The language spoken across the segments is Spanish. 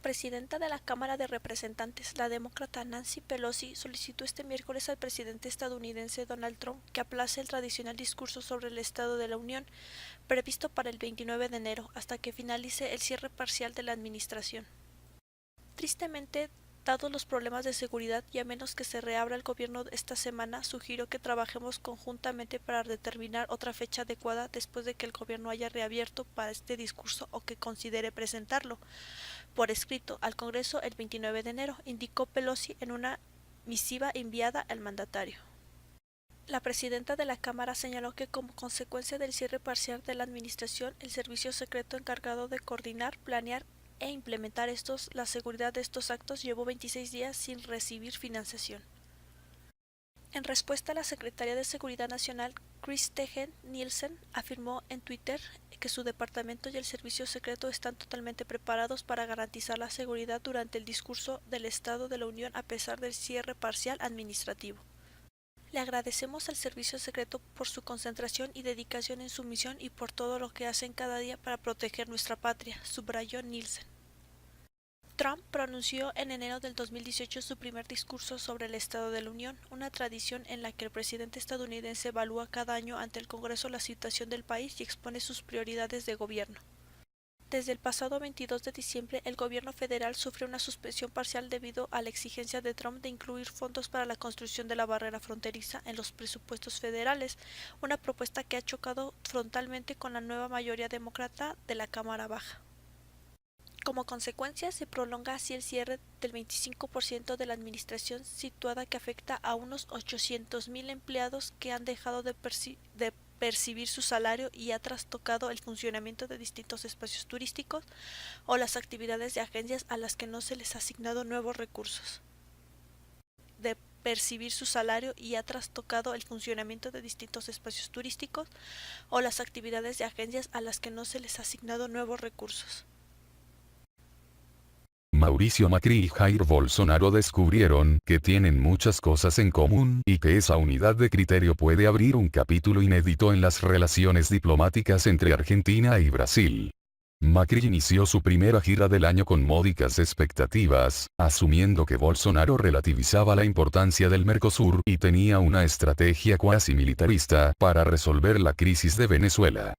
presidenta de la Cámara de Representantes, la demócrata Nancy Pelosi, solicitó este miércoles al presidente estadounidense Donald Trump que aplace el tradicional discurso sobre el Estado de la Unión, previsto para el 29 de enero, hasta que finalice el cierre parcial de la administración. Tristemente, dados los problemas de seguridad y a menos que se reabra el gobierno esta semana, sugirió que trabajemos conjuntamente para determinar otra fecha adecuada después de que el gobierno haya reabierto para este discurso o que considere presentarlo por escrito al Congreso el 29 de enero, indicó Pelosi en una misiva enviada al mandatario. La presidenta de la Cámara señaló que como consecuencia del cierre parcial de la administración, el servicio secreto encargado de coordinar, planear e implementar la seguridad de estos actos llevó 26 días sin recibir financiación. En respuesta, la secretaria de Seguridad Nacional, Kristine Nielsen, afirmó en Twitter que su departamento y el servicio secreto están totalmente preparados para garantizar la seguridad durante el discurso del Estado de la Unión a pesar del cierre parcial administrativo. Le agradecemos al servicio secreto por su concentración y dedicación en su misión y por todo lo que hacen cada día para proteger nuestra patria, subrayó Nielsen. Trump pronunció en enero del 2018 su primer discurso sobre el Estado de la Unión, una tradición en la que el presidente estadounidense evalúa cada año ante el Congreso la situación del país y expone sus prioridades de gobierno. Desde el pasado 22 de diciembre, el gobierno federal sufre una suspensión parcial debido a la exigencia de Trump de incluir fondos para la construcción de la barrera fronteriza en los presupuestos federales, una propuesta que ha chocado frontalmente con la nueva mayoría demócrata de la Cámara Baja. Como consecuencia, se prolonga así el cierre del 25% de la administración situada que afecta a unos 800,000 empleados que han dejado de percibir su salario y ha trastocado el funcionamiento de distintos espacios turísticos o las actividades de agencias a las que no se les ha asignado nuevos recursos. De percibir su salario y ha trastocado el funcionamiento de distintos espacios turísticos o las actividades de agencias a las que no se les ha asignado nuevos recursos. Mauricio Macri y Jair Bolsonaro descubrieron que tienen muchas cosas en común y que esa unidad de criterio puede abrir un capítulo inédito en las relaciones diplomáticas entre Argentina y Brasil. Macri inició su primera gira del año con módicas expectativas, asumiendo que Bolsonaro relativizaba la importancia del Mercosur y tenía una estrategia cuasi militarista para resolver la crisis de Venezuela.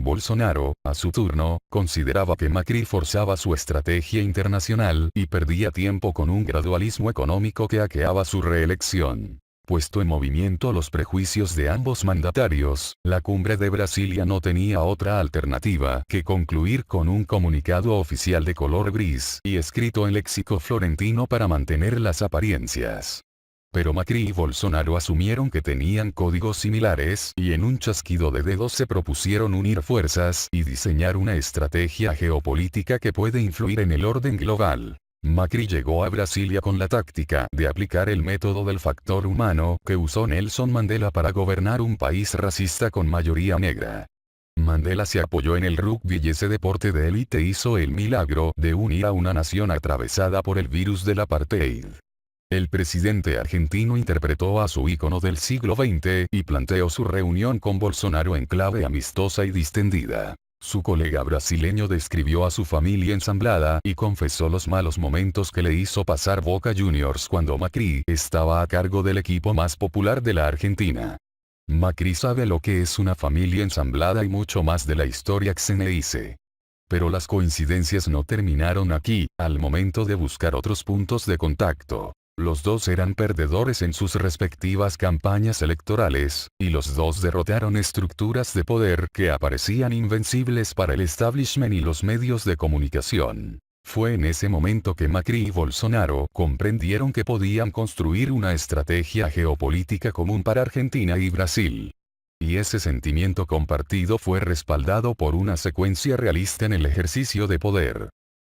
Bolsonaro, a su turno, consideraba que Macri forzaba su estrategia internacional y perdía tiempo con un gradualismo económico que aqueaba su reelección. Puesto en movimiento los prejuicios de ambos mandatarios, la cumbre de Brasilia no tenía otra alternativa que concluir con un comunicado oficial de color gris y escrito en léxico florentino para mantener las apariencias. Pero Macri y Bolsonaro asumieron que tenían códigos similares y en un chasquido de dedos se propusieron unir fuerzas y diseñar una estrategia geopolítica que puede influir en el orden global. Macri llegó a Brasilia con la táctica de aplicar el método del factor humano que usó Nelson Mandela para gobernar un país racista con mayoría negra. Mandela se apoyó en el rugby y ese deporte de élite hizo el milagro de unir a una nación atravesada por el virus del apartheid. El presidente argentino interpretó a su ícono del siglo XX y planteó su reunión con Bolsonaro en clave amistosa y distendida. Su colega brasileño describió a su familia ensamblada y confesó los malos momentos que le hizo pasar Boca Juniors cuando Macri estaba a cargo del equipo más popular de la Argentina. Macri sabe lo que es una familia ensamblada y mucho más de la historia xeneize. Pero las coincidencias no terminaron aquí, al momento de buscar otros puntos de contacto. Los dos eran perdedores en sus respectivas campañas electorales, y los dos derrotaron estructuras de poder que aparecían invencibles para el establishment y los medios de comunicación. Fue en ese momento que Macri y Bolsonaro comprendieron que podían construir una estrategia geopolítica común para Argentina y Brasil. Y ese sentimiento compartido fue respaldado por una secuencia realista en el ejercicio de poder.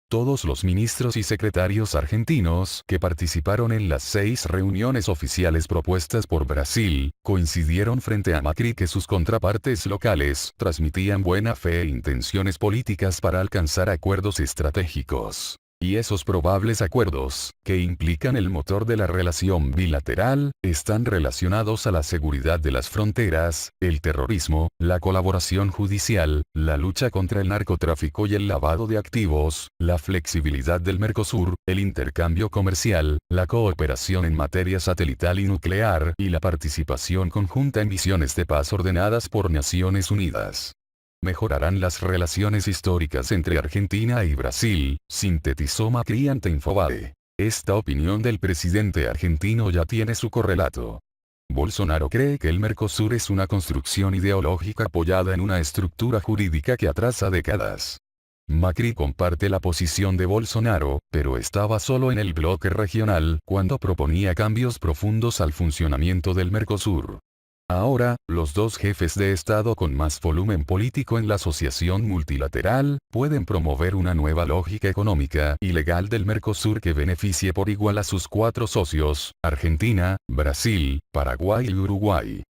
Todos los ministros y secretarios argentinos que participaron en las 6 reuniones oficiales propuestas por Brasil, coincidieron frente a Macri que sus contrapartes locales transmitían buena fe e intenciones políticas para alcanzar acuerdos estratégicos. Y esos probables acuerdos, que implican el motor de la relación bilateral, están relacionados a la seguridad de las fronteras, el terrorismo, la colaboración judicial, la lucha contra el narcotráfico y el lavado de activos, la flexibilidad del Mercosur, el intercambio comercial, la cooperación en materia satelital y nuclear, y la participación conjunta en misiones de paz ordenadas por Naciones Unidas. Mejorarán las relaciones históricas entre Argentina y Brasil, sintetizó Macri ante Infobae. Esta opinión del presidente argentino ya tiene su correlato. Bolsonaro cree que el Mercosur es una construcción ideológica apoyada en una estructura jurídica que atrasa décadas. Macri comparte la posición de Bolsonaro, pero estaba solo en el bloque regional cuando proponía cambios profundos al funcionamiento del Mercosur. Ahora, los dos jefes de Estado con más volumen político en la asociación multilateral, pueden promover una nueva lógica económica y legal del Mercosur que beneficie por igual a sus 4 socios, Argentina, Brasil, Paraguay y Uruguay.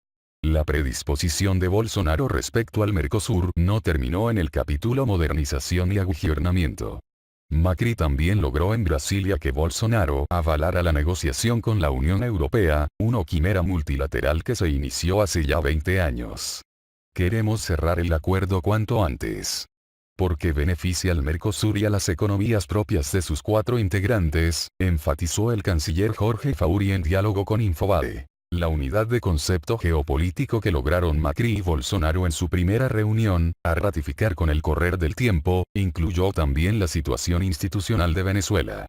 La predisposición de Bolsonaro respecto al Mercosur no terminó en el capítulo modernización y agugernamiento. Macri también logró en Brasilia que Bolsonaro avalara la negociación con la Unión Europea, una quimera multilateral que se inició hace ya 20 años. Queremos cerrar el acuerdo cuanto antes. Porque beneficia al Mercosur y a las economías propias de sus 4 integrantes, enfatizó el canciller Jorge Fauri en diálogo con Infobae. La unidad de concepto geopolítico que lograron Macri y Bolsonaro en su primera reunión, a ratificar con el correr del tiempo, incluyó también la situación institucional de Venezuela.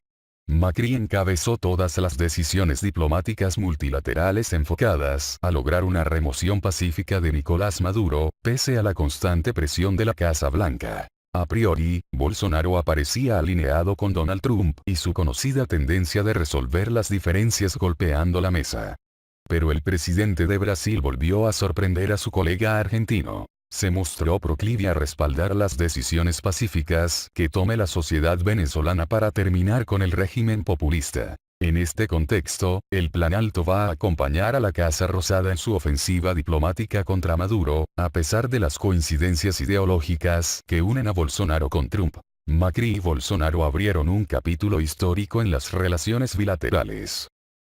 Macri encabezó todas las decisiones diplomáticas multilaterales enfocadas a lograr una remoción pacífica de Nicolás Maduro, pese a la constante presión de la Casa Blanca. A priori, Bolsonaro aparecía alineado con Donald Trump y su conocida tendencia de resolver las diferencias golpeando la mesa. Pero el presidente de Brasil volvió a sorprender a su colega argentino. Se mostró proclive a respaldar las decisiones pacíficas que tome la sociedad venezolana para terminar con el régimen populista. En este contexto, el Plan Alto va a acompañar a la Casa Rosada en su ofensiva diplomática contra Maduro, a pesar de las coincidencias ideológicas que unen a Bolsonaro con Trump. Macri y Bolsonaro abrieron un capítulo histórico en las relaciones bilaterales.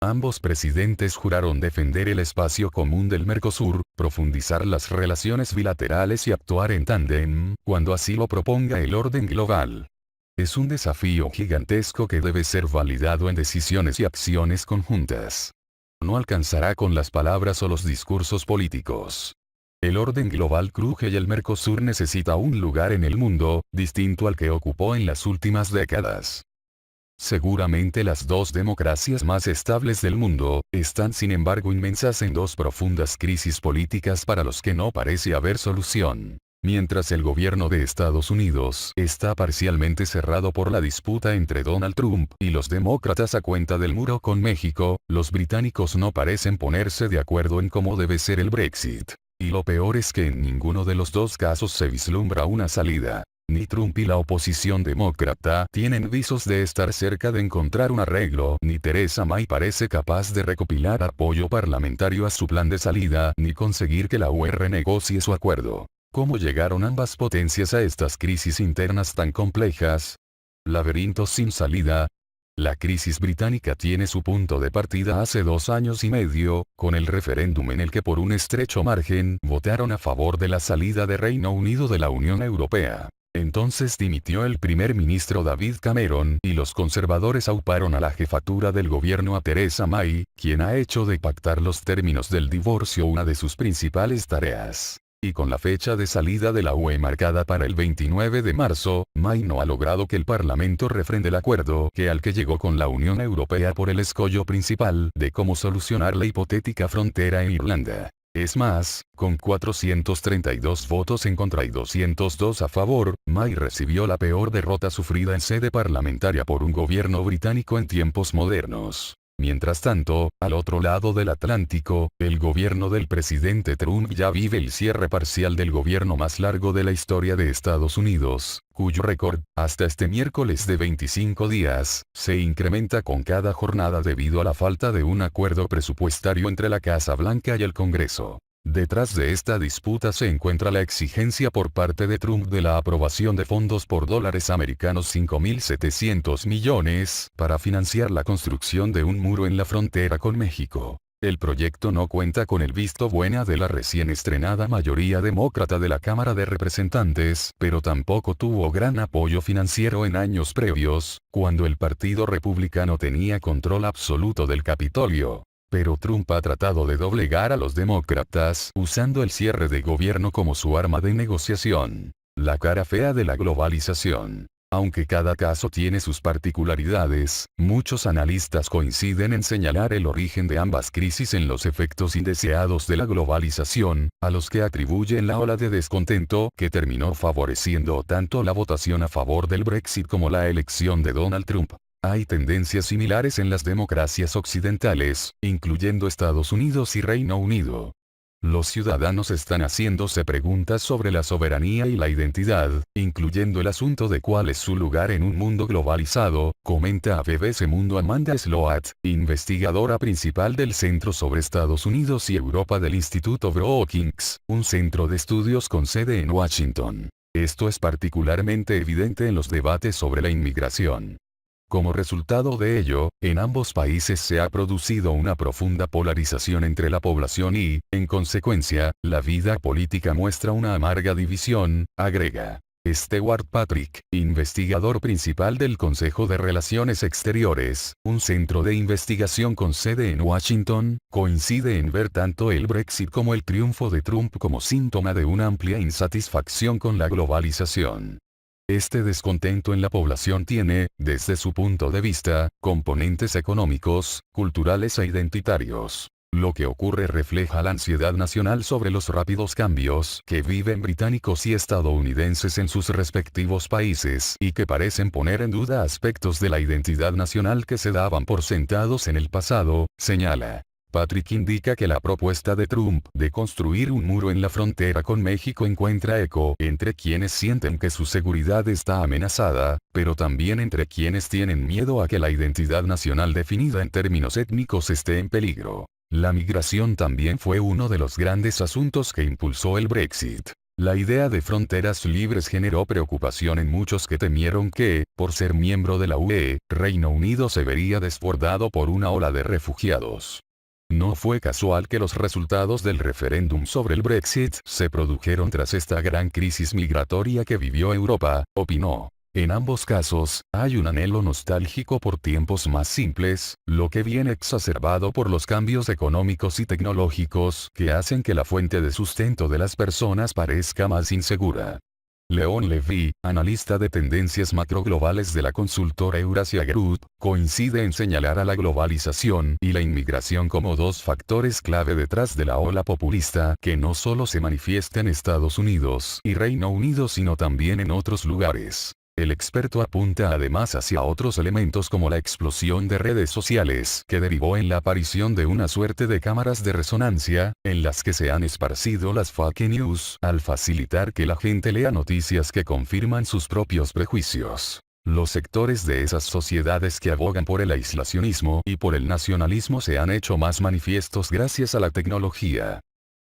Ambos presidentes juraron defender el espacio común del Mercosur, profundizar las relaciones bilaterales y actuar en tándem, cuando así lo proponga el orden global. Es un desafío gigantesco que debe ser validado en decisiones y acciones conjuntas. No alcanzará con las palabras o los discursos políticos. El orden global cruje y el Mercosur necesita un lugar en el mundo, distinto al que ocupó en las últimas décadas. Seguramente las 2 democracias más estables del mundo, están sin embargo inmersas en 2 profundas crisis políticas para los que no parece haber solución. Mientras el gobierno de Estados Unidos está parcialmente cerrado por la disputa entre Donald Trump y los demócratas a cuenta del muro con México, los británicos no parecen ponerse de acuerdo en cómo debe ser el Brexit. Y lo peor es que en ninguno de los 2 casos se vislumbra una salida. Ni Trump y la oposición demócrata tienen visos de estar cerca de encontrar un arreglo, ni Theresa May parece capaz de recopilar apoyo parlamentario a su plan de salida, ni conseguir que la UE renegocie su acuerdo. ¿Cómo llegaron ambas potencias a estas crisis internas tan complejas? Laberintos sin salida. La crisis británica tiene su punto de partida hace 2 años y medio, con el referéndum en el que por un estrecho margen votaron a favor de la salida de Reino Unido de la Unión Europea. Entonces dimitió el primer ministro David Cameron y los conservadores auparon a la jefatura del gobierno a Theresa May, quien ha hecho de pactar los términos del divorcio una de sus principales tareas. Y con la fecha de salida de la UE marcada para el 29 de marzo, May no ha logrado que el Parlamento refrende el acuerdo al que llegó con la Unión Europea por el escollo principal de cómo solucionar la hipotética frontera en Irlanda. Es más, con 432 votos en contra y 202 a favor, May recibió la peor derrota sufrida en sede parlamentaria por un gobierno británico en tiempos modernos. Mientras tanto, al otro lado del Atlántico, el gobierno del presidente Trump ya vive el cierre parcial del gobierno más largo de la historia de Estados Unidos, cuyo récord, hasta este miércoles de 25 días, se incrementa con cada jornada debido a la falta de un acuerdo presupuestario entre la Casa Blanca y el Congreso. Detrás de esta disputa se encuentra la exigencia por parte de Trump de la aprobación de fondos por dólares americanos 5.700 millones para financiar la construcción de un muro en la frontera con México. El proyecto no cuenta con el visto bueno de la recién estrenada mayoría demócrata de la Cámara de Representantes, pero tampoco tuvo gran apoyo financiero en años previos, cuando el Partido Republicano tenía control absoluto del Capitolio. Pero Trump ha tratado de doblegar a los demócratas usando el cierre de gobierno como su arma de negociación. La cara fea de la globalización. Aunque cada caso tiene sus particularidades, muchos analistas coinciden en señalar el origen de ambas crisis en los efectos indeseados de la globalización, a los que atribuyen la ola de descontento que terminó favoreciendo tanto la votación a favor del Brexit como la elección de Donald Trump. Hay tendencias similares en las democracias occidentales, incluyendo Estados Unidos y Reino Unido. Los ciudadanos están haciéndose preguntas sobre la soberanía y la identidad, incluyendo el asunto de cuál es su lugar en un mundo globalizado, comenta a BBC Mundo Amanda Sloat, investigadora principal del Centro sobre Estados Unidos y Europa del Instituto Brookings, un centro de estudios con sede en Washington. Esto es particularmente evidente en los debates sobre la inmigración. Como resultado de ello, en ambos países se ha producido una profunda polarización entre la población y, en consecuencia, la vida política muestra una amarga división, agrega. Stewart Patrick, investigador principal del Consejo de Relaciones Exteriores, un centro de investigación con sede en Washington, coincide en ver tanto el Brexit como el triunfo de Trump como síntoma de una amplia insatisfacción con la globalización. Este descontento en la población tiene, desde su punto de vista, componentes económicos, culturales e identitarios. Lo que ocurre refleja la ansiedad nacional sobre los rápidos cambios que viven británicos y estadounidenses en sus respectivos países y que parecen poner en duda aspectos de la identidad nacional que se daban por sentados en el pasado, señala. Patrick indica que la propuesta de Trump de construir un muro en la frontera con México encuentra eco entre quienes sienten que su seguridad está amenazada, pero también entre quienes tienen miedo a que la identidad nacional definida en términos étnicos esté en peligro. La migración también fue uno de los grandes asuntos que impulsó el Brexit. La idea de fronteras libres generó preocupación en muchos que temieron que, por ser miembro de la UE, Reino Unido se vería desbordado por una ola de refugiados. No fue casual que los resultados del referéndum sobre el Brexit se produjeron tras esta gran crisis migratoria que vivió Europa, opinó. En ambos casos, hay un anhelo nostálgico por tiempos más simples, lo que viene exacerbado por los cambios económicos y tecnológicos que hacen que la fuente de sustento de las personas parezca más insegura. Leon Levy, analista de tendencias macroglobales de la consultora Eurasia Group, coincide en señalar a la globalización y la inmigración como dos factores clave detrás de la ola populista que no solo se manifiesta en Estados Unidos y Reino Unido sino también en otros lugares. El experto apunta además hacia otros elementos como la explosión de redes sociales que derivó en la aparición de una suerte de cámaras de resonancia, en las que se han esparcido las fake news, al facilitar que la gente lea noticias que confirman sus propios prejuicios. Los sectores de esas sociedades que abogan por el aislacionismo y por el nacionalismo se han hecho más manifiestos gracias a la tecnología.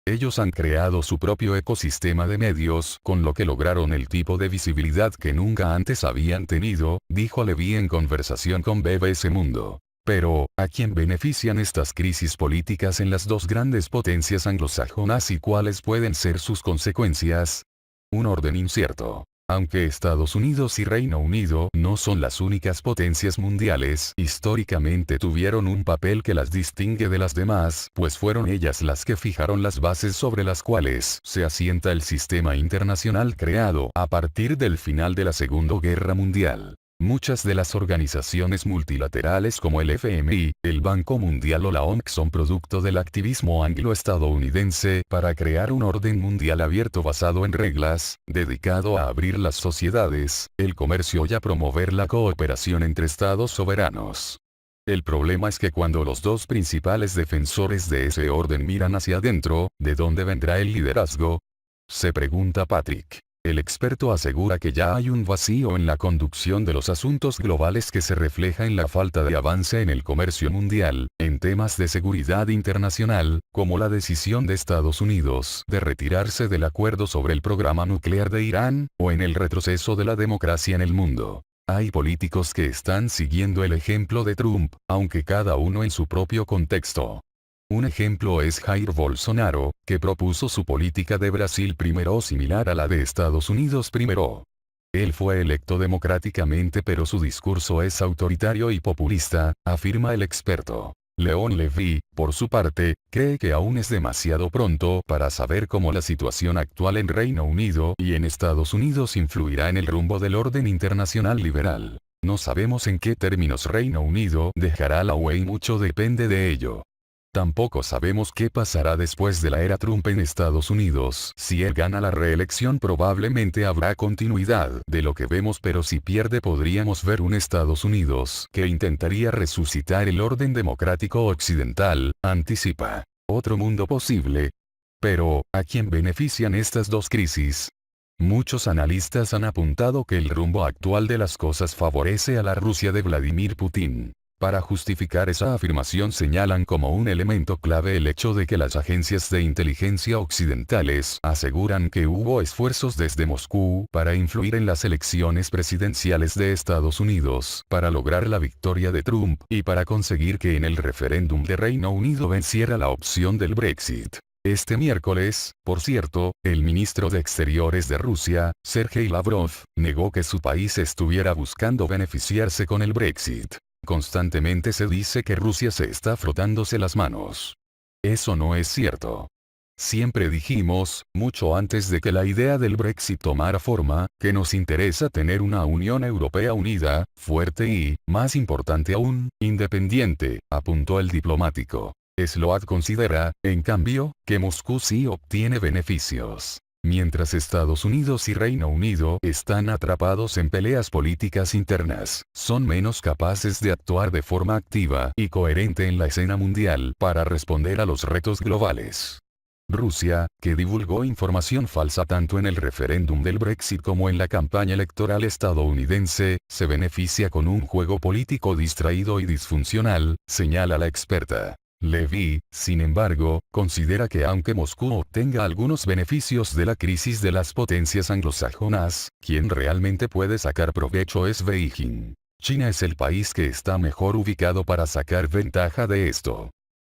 Ellos han creado su propio ecosistema de medios, con lo que lograron el tipo de visibilidad que nunca antes habían tenido, dijo Levy en conversación con BBC Mundo. Pero, ¿a quién benefician estas crisis políticas en las dos grandes potencias anglosajonas y cuáles pueden ser sus consecuencias? Un orden incierto. Aunque Estados Unidos y Reino Unido no son las únicas potencias mundiales, históricamente tuvieron un papel que las distingue de las demás, pues fueron ellas las que fijaron las bases sobre las cuales se asienta el sistema internacional creado a partir del final de la Segunda Guerra Mundial. Muchas de las organizaciones multilaterales como el FMI, el Banco Mundial o la OMC son producto del activismo anglo-estadounidense para crear un orden mundial abierto basado en reglas, dedicado a abrir las sociedades, el comercio y a promover la cooperación entre estados soberanos. El problema es que cuando los dos principales defensores de ese orden miran hacia adentro, ¿de dónde vendrá el liderazgo? Se pregunta Patrick. El experto asegura que ya hay un vacío en la conducción de los asuntos globales que se refleja en la falta de avance en el comercio mundial, en temas de seguridad internacional, como la decisión de Estados Unidos de retirarse del acuerdo sobre el programa nuclear de Irán, o en el retroceso de la democracia en el mundo. Hay políticos que están siguiendo el ejemplo de Trump, aunque cada uno en su propio contexto. Un ejemplo es Jair Bolsonaro, que propuso su política de Brasil primero similar a la de Estados Unidos primero. Él fue electo democráticamente, pero su discurso es autoritario y populista, afirma el experto. Leon Levy, por su parte, cree que aún es demasiado pronto para saber cómo la situación actual en Reino Unido y en Estados Unidos influirá en el rumbo del orden internacional liberal. No sabemos en qué términos Reino Unido dejará la UE y mucho depende de ello. Tampoco sabemos qué pasará después de la era Trump en Estados Unidos. Si él gana la reelección, probablemente habrá continuidad de lo que vemos, pero si pierde podríamos ver un Estados Unidos que intentaría resucitar el orden democrático occidental, anticipa. Otro mundo posible. Pero, ¿a quién benefician estas dos crisis? Muchos analistas han apuntado que el rumbo actual de las cosas favorece a la Rusia de Vladimir Putin. Para justificar esa afirmación señalan como un elemento clave el hecho de que las agencias de inteligencia occidentales aseguran que hubo esfuerzos desde Moscú para influir en las elecciones presidenciales de Estados Unidos, para lograr la victoria de Trump y para conseguir que en el referéndum de Reino Unido venciera la opción del Brexit. Este miércoles, por cierto, el ministro de Exteriores de Rusia, Sergei Lavrov, negó que su país estuviera buscando beneficiarse con el Brexit. Constantemente se dice que Rusia se está frotándose las manos. Eso no es cierto. Siempre dijimos, mucho antes de que la idea del Brexit tomara forma, que nos interesa tener una Unión Europea unida, fuerte y, más importante aún, independiente, apuntó el diplomático. Sloat considera, en cambio, que Moscú sí obtiene beneficios. Mientras Estados Unidos y Reino Unido están atrapados en peleas políticas internas, son menos capaces de actuar de forma activa y coherente en la escena mundial para responder a los retos globales. Rusia, que divulgó información falsa tanto en el referéndum del Brexit como en la campaña electoral estadounidense, se beneficia con un juego político distraído y disfuncional, señala la experta. Levy, sin embargo, considera que aunque Moscú obtenga algunos beneficios de la crisis de las potencias anglosajonas, quien realmente puede sacar provecho es Beijing. China es el país que está mejor ubicado para sacar ventaja de esto.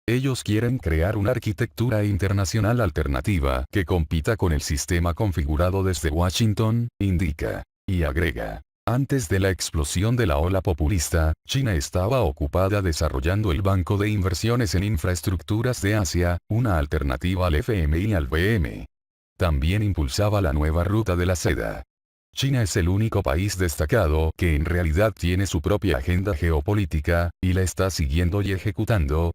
Ellos quieren crear una arquitectura internacional alternativa que compita con el sistema configurado desde Washington, indica. Y agrega. Antes de la explosión de la ola populista, China estaba ocupada desarrollando el Banco de Inversiones en Infraestructuras de Asia, una alternativa al FMI y al BM. También impulsaba la nueva ruta de la seda. China es el único país destacado que en realidad tiene su propia agenda geopolítica, y la está siguiendo y ejecutando,